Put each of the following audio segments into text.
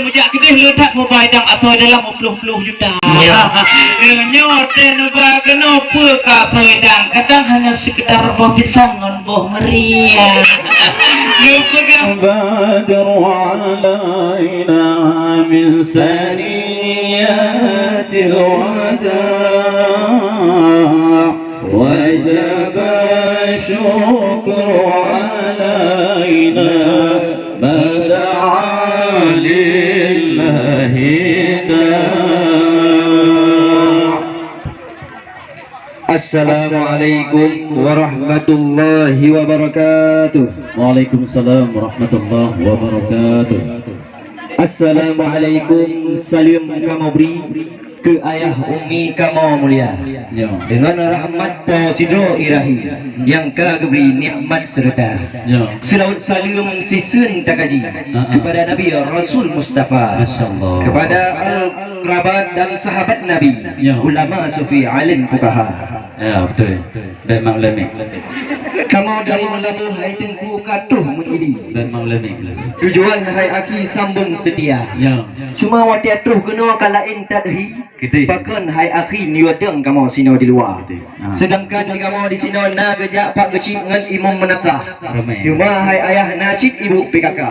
mujak kedih letak mobile dang atau dalam 50 juta. Nyoten berageno peka sedang kadang hanya sekedar boh pisang ngon boh meriah. بدر علينا من ثنيات الوداع وجب الشكر علينا ما دعا لله داع. Assalamualaikum warahmatullahi wabarakatuh. Waalaikumsalam warahmatullahi wabarakatuh. Assalamualaikum, salam kamu beri ke ayah umi kamu mulia ya. Dengan rahmat posido ilahi yang kagabri nikmat serta ya. Selawat salam sisun takaji kepada Nabi Rasul Mustafa, kepada al-kerabat dan sahabat Nabi ya. Ulama sufi alim fuqaha ya, betul dan maulami kamu dari lalu hai tengku katuh mengili dan maulami tujuan hai aki sambung setia ya. Cuma wati atuh kena kalain tadhi bahkan hai akhi niwadeng kamu sino di luar sedangkan kamu di sino na gejak pak kecil dengan imam menakah cuma hai ayah nacik ibu PKK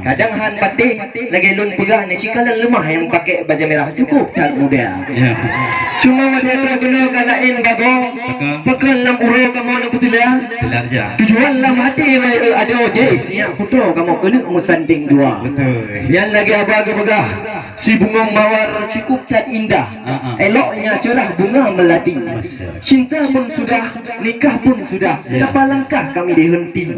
kadang han patih lagi lun pegah ni cikalan lemah yang pakai baju merah cukup tak muda cuma wati atuh kena kalain bagong bahkan lam uro kamu nak putila tujuan lam hati ada ojek siap foto kamu kena musanding dua yang lagi abang-abang si bunga mawar cukup tak indah eloknya cerah bunga melati cinta pun sudah nikah pun sudah berapa langkah kami dihenti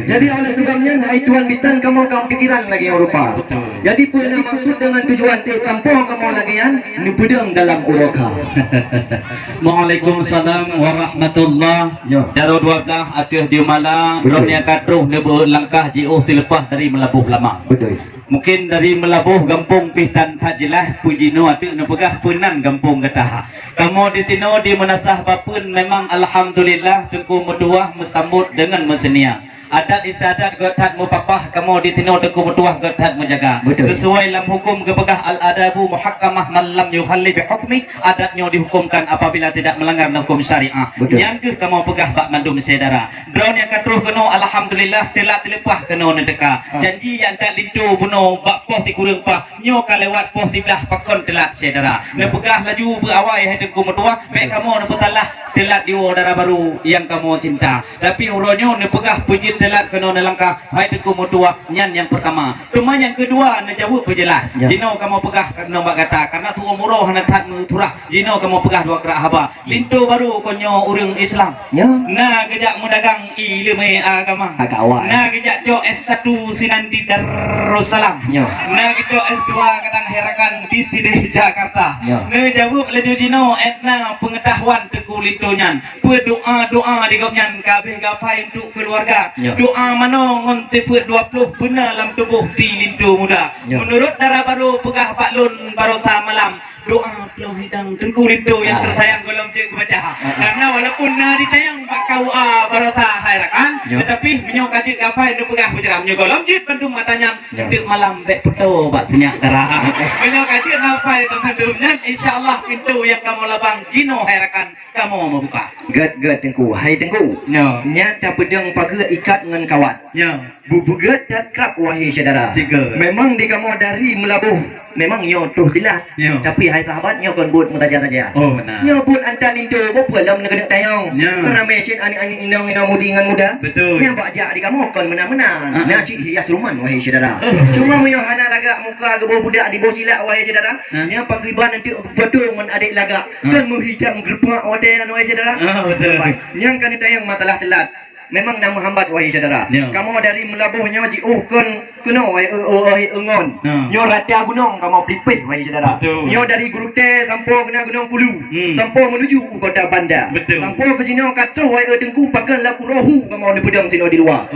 jadi oleh sebabnya hai Tuhan bitan kamu pikiran lagi yang rupa jadi pernah maksud dengan tujuan tanpa kamu lagi yang nubudang dalam uroka. Waalaikumsalam warahmatullahi wabarakatuh. 12 atuh di malam dunia katruh nebo langkah jiuh dilepas dari melabuh lama betul. Mungkin dari melabuh gampung pitan tak jelas puji nu atu nu pegah punan gampung getah. Kamu di tino di menasah bapun memang alhamdulillah tengku meduah mesambut dengan mesenia. Adat istiadat gotat mupapah kamu di tino tengku meduah gotat menjaga. Sesuai dalam hukum kepegah al-adabu muhakkamah man lam yuhalli bi hukmi adatnya dihukumkan apabila tidak melanggar hukum syariah. Yang ke kamu pegah bak mandum saudara. Drone yang katruh keno alhamdulillah telah telepah keno nedeka. Janji yang tak lintu buno bak poh ti kurang pah nyo ka lewat poh ti belah pakon telat saudara. Ne pegah laju berawai hai tengku meduah baik kamu ne petalah telat diwo darah baru yang kamu cinta. Tapi uronyo ne pegah pujit telat kena nelangkah hai tengku meduah nyan yang pertama. Cuma yang kedua ne jawab pejelah. Jino kamu pegah kena bak kata karena tu umuroh na tat turah. Jino kamu pegah dua kerak haba. Lintu baru konyo urang Islam. Nah gejak mudagang ilmu agama. Nah gejak jo S1 Sinandi Darussalam. Nah gitu S2 kadang herakan di sini Jakarta. Nah jawab laju jino etna pengetahuan teku lintunyan. Doa di gopnyan kabeh gafai untuk keluarga. Doa mano ngonte 20 benar dalam tubuh ti lintu muda. Menurut darah baru pegah Pak Lun barosa malam. Doa peluh hidang tengku lintu yang tersayang golong cik baca. Karena walaupun ditayang Pak KUA barosa hairakan, tetapi menyok kajit gapai nu pegah berjeram nyo golong cik bandung matanya tik malam bek puto bak tenyak darah. Menyok kajit gapai bandungnya insyaallah pintu yang kamu labang jino hairakan kamu membuka. Ged tengku hai tengku. Nyata pedang paga ikat dengan kawan. Bubuget dan kerap wahai saudara. Memang di kamu dari melabuh memang nyo tuh jelas. Tapi hai sahabat nyo kon buat mutaja-taja. Nyo buat antar lintu bopul dalam negara tayang. Karena mesin ani-ani inang-inang mudi dengan muda. Yang bakjak di kamu kon menang-menang. Nah cik hias ruman wahai saudara. Cuma nyo hana lagak muka gebo budak di bawah silak wahai saudara. Yang pagriban nanti betul dengan adik lagak. Kan menghijam gerpak wadayan wahai saudara. Yang kan tayang matalah telat. Memang nak menghambat wahai saudara. Kamu dari melabuhnya jiuh kena wahai engon. Nyo rata gunung kamu pelipih wahai saudara. Nyo dari Gurute tanpa kena gunung Kulu. Tanpa menuju kota Banda. Tanpa ke sini kata wahai tengku pakai lapu rohu kamu di pedang sini di luar.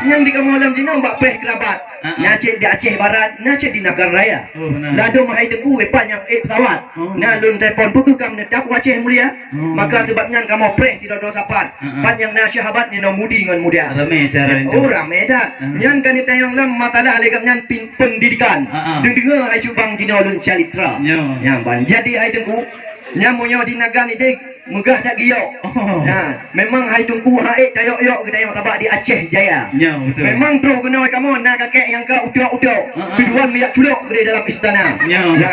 Yang di kamu dalam sini bak peh kerabat. Nacik di Aceh Barat, nacik di Nagar Raya. Lado wahai tengku wepan yang pesawat. Nah lun telefon pun kamu tak Aceh mulia. Maka sebabnya kamu peh tidak dosa sapat. Pan yang nasyahabat dapat ni no mudi ngan muda. Ramai saya Oh ramai dah. Nyan kan ni tayang lam matalah legap nyan pendidikan. Dengar ai cubang Cina ulun calitra. Yang ban. Jadi ai dengku nyamunyo di naga ni dek megah tak giok. Memang hai tungku haik tayok-yok ke tayok tabak di Aceh Jaya. Memang bro kena kamu nak kakek yang ke udok-udok. Tujuan minyak culuk ke dalam istana.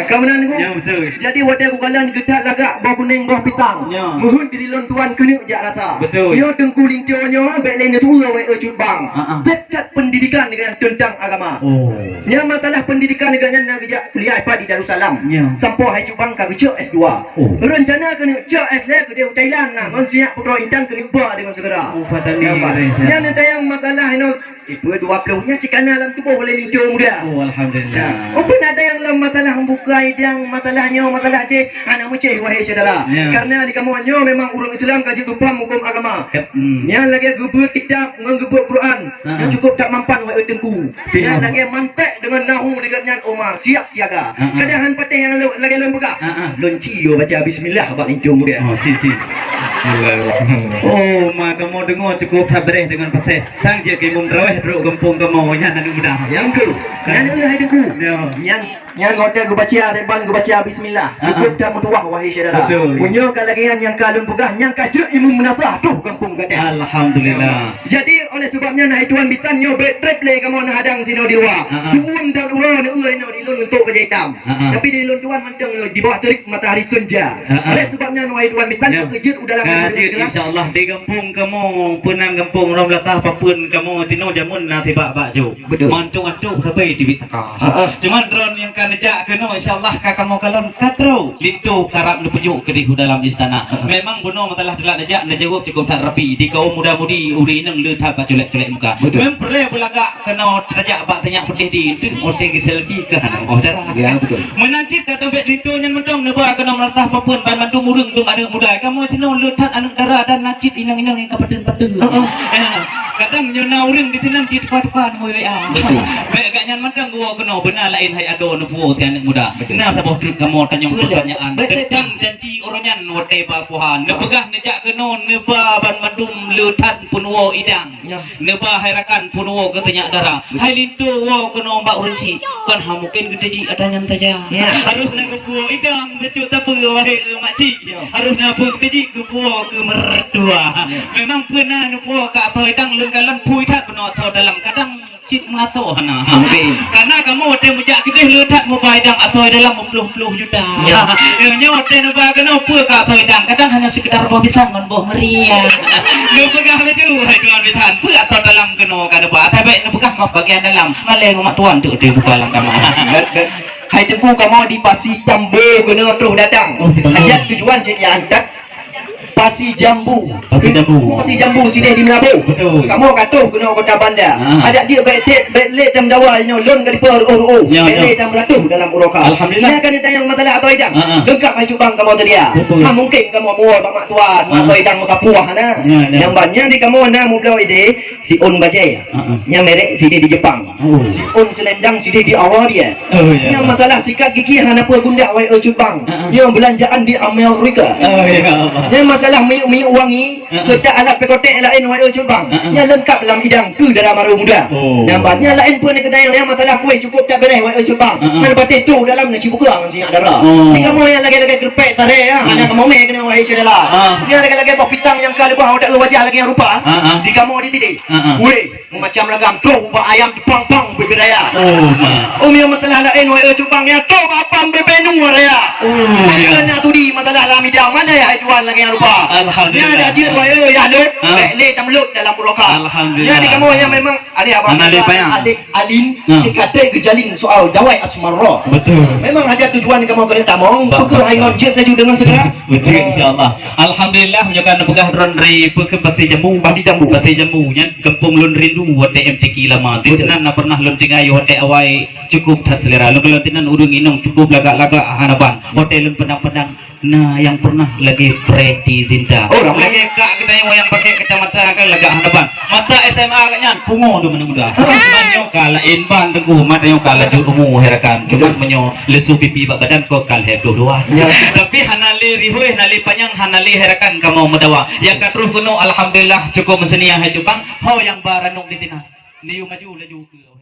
Kamu nan ku. Jadi wadah ku kalan gedak lagak bau kuning bau pitang. Muhun diri lon tuan kena jak rata. Yo tengku lintionyo baik lain tua wei ejut bang. Dekat pendidikan dengan tentang agama. Nya masalah pendidikan dengan nak kerja kuliah di Darussalam. Sampai hai cubang ka kerja S2. Rencana kena kerja S2 ke dia Thailand lah. Siap putra intang kena buat dengan segera. Yang ada yang masalah ini tipe 20 nya cikana dalam tubuh boleh lincur muda. Alhamdulillah. Pun ada yang dalam masalah membuka yang masalahnya masalah je anak meceh wahai saudara. Karena di kamuannya memang orang Islam kaji faham hukum agama. Yang lagi gebut kitab ngegebut Quran. Yang cukup tak mampan wahai tengku. Yang lagi mantek dengan nahu dekatnya Omar siap siaga. Kadang patih yang lagi lom buka. Lonci yo baca bismillah bak lincur muda. Oh, mak kamu dengar cukup bereh dengan patih. Tang je ke mum raweh duduk kampung kamu nya nak mudah. Yang ke? Yang ni hai dengku. Yang hotel gue baca reban gue baca bismillah. Cukup tak mutuah wahai saudara. Punya kalagian yang kalun pegah yang kaje imam menatah tuh kampung gadah. Alhamdulillah. Jadi oleh sebabnya nah tuan bitan nyo trip le kamu nak hadang sino di luar. Suun tak luar ni no di lun untuk kerja hitam. Tapi di lun tuan manteng di bawah terik matahari senja. Oleh sebabnya nah tuan bitan kejut udah lama. Insyaallah di kampung kamu punang kampung ram latah papun kamu tino jamun na tiba baju. Mantung-antung sampai di bitaka. Cuman drone yang kan nejak kena insyaallah ka kamu kalon katro lintu karap nu pujuk ke di dalam istana. Memang buno matalah delak nejak jawab cukup tak rapi di kaum muda-mudi uri neng le thap colek-colek muka. Mem perle belagak kena tajak bak tanya putih di hotel ke selfie kan. Oh cara. Ya betul. Menancit ka dompet lintu nyan mentong neba kena melatah papun ban mandu murung tung ada muda. Kamu sino le that anu darah dan nancit inang-inang yang kapaden-paden. Kadang nyona urang di tinan di depan-depan hoi WA. Baik agak nyan mentong gua kena benar lain hai ado nu puo ti anak muda. Nah sabah trip kamu tanyong pertanyaan. Tentang janji oronyan wote bapuhan. Nepegah nejak kena neba ban mandum lutan punwo idang. Neba hairakan punwo ketanya darah. Hai lintu wo kena mbak urunci. Kan ha mungkin gede ji adanyan taja. Harus nak puo idang becut tapu wahai makcik. Harus nak puo gede ji ke puo ke mertua. Memang pernah nu puo ka atau idang lun kalan pui tat kena atau dalam kadang cik ngaso hana. Karena kamu hotel mujak gede letak mobile dang atau dalam 50 juta. Nya hotel nu ba kena apa ka atau dang kadang hanya sekedar bawa pisang ngan bawa meriah. Nu pegah leju hai tuan bitan pu atau dalam kena kada ba tapi nu pegah mak bagian dalam. Maleng mak tuan tu dia buka lang kamar. Hai tengku kamu di Pasir Jambu kena terus datang. Ayat tujuan cik yang hantar Pasir Jambu. Pasir Jambu. Pasir Jambu sini di Melabu. Betul. Kamu katuh kena kota bandar. Ada dia baik dan dawa ini lon dari per uru. Baik dan beratuh dalam uroka. Alhamdulillah. Ini akan ditayang masalah atau idang. Gengkap hai cubang kamu tadi ya. Mungkin kamu mau mak tuan, atau idang muka puah na. Yang banyak di kamu na mu belau ide si on bajai. Yang merek sini di Jepang. Si on selendang sini di awal dia. Yang masalah sikat gigi hana pun gundak wai cubang. Yang belanjaan di Amerika. Yang masalah minyak wangi serta alat pekotek lain wai cubang. Yang lengkap dalam idang tu dalam maru muda. Yang banyak lain pun ni kedai yang masalah kuih cukup tak beres wai cubang. Kan batik tu dalam nasi buka dengan singa darah. Ni kamu yang lagi-lagi gerpek tarik ya. Hanya kamu meh kena wai saudara. Yang lagi-lagi bawa pitang yang kali buah tak lu wajah lagi yang rupa. Di kamu di tidik. Weh, macam lagam tu buah ayam dipang-pang berbiraya. Yang masalah lain wai cubang yang tu apam berbenu raya. Makanya tu di masalah dalam idang mana ya tuan lagi yang rupa. Alhamdulillah. Dia ada ajir wai dah lut, lek tam lut dalam uroka. Alhamdulillah. Jadi kamu yang memang adik apa? Adik Alin si kata gejalin soal dawai asmarra. Betul. Memang aja tujuan kamu kena tamong, pukul hai ngojek laju dengan segera. Betul insyaallah. Alhamdulillah menjaga pegah dron dari pekeh Pasir Jambu. Pasir Jambu nya kampung lun rindu hotel MTQ lama. Tenan na pernah lun tinggal hotel awai cukup tak selera. Lun tenan urung inung cukup lagak-lagak harapan. Hotel lun pedang-pedang. Nah yang pernah lagi preti Zinta. Oh, ramai. Lagi kak kita yang pakai kacamata kan lagak hadapan. Mata SMA katnya pungo do muda. Manyo kala inban tengku mata yo kala judumu herakan. Cuma menyo lesu pipi badan ko kal hebdo doa. Tapi hanali rihuih nali panjang hanali herakan kamu medawa. Yang katruh kuno alhamdulillah cukup mesenia hai Jepang. Ho yang baranuk ditina. Niu maju laju ke.